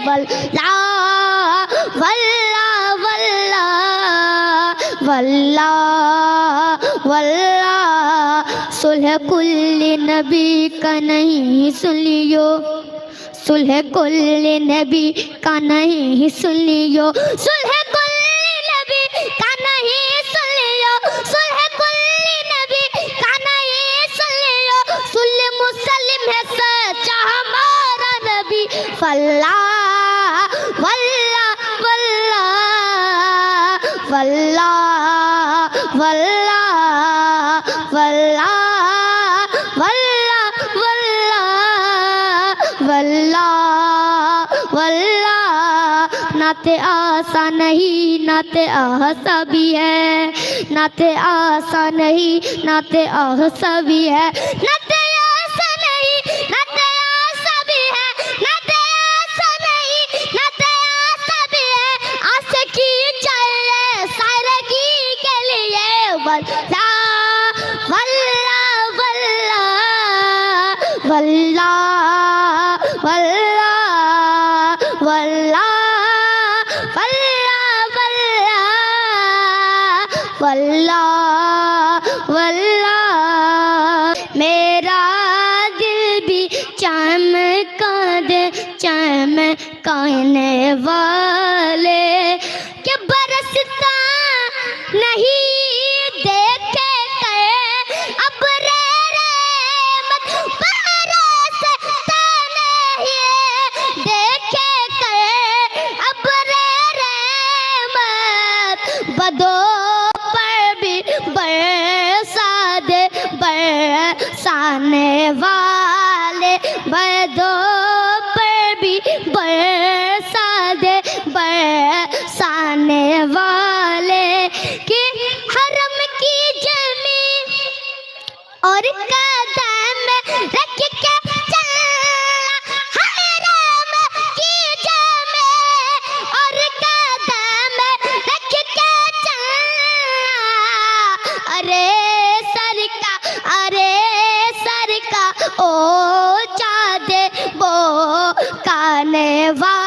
वल्ला वल्ला वल्ला वल्ला वल्ला सुलह कुल्ली नबी का नहीं सुन लियो, सुलह कुल्ली नबी का नहीं सुन लियो, सुलह कुल्ली नबी का नहीं सुन लियो, सुलह कुल्ली नबी का नहीं सुन लियो, सुलह मुसलिम है सच्चा हमारा नबी वल्ला वल्ला वल्ला वल्ला वल्ला वल्ला वल्ला वल्ला वल्ला वल्ला। नाते आसा नहीं नाते आसा भी है, नाते आसा नहीं नाते आसा भी है, नाते आसा नहीं नाते आसा भी है, नाते आसा नहीं नाते आसा भी है, आशा की चले सारे की के लिए वल्ला वल्ला वल्ला वल्ला वल्ला वल्ला वल्ला वल्ला वल्ला। मेरा दिल भी चमका दे चमकाने वाले, क्या बरसता नहीं देखे के अब रे रहमत बरसता नहीं देखे के अब रे रहमत, बदो पर भी बरसा दे बरसाने वाले, बदो पर भी बरसा दे बरसाने वाले, कि हरम की जमीन और कदम रख के चलना, हरम की जमीन और कदम रख के चलना, अरे सर का ओ चाँद वो काने वाला।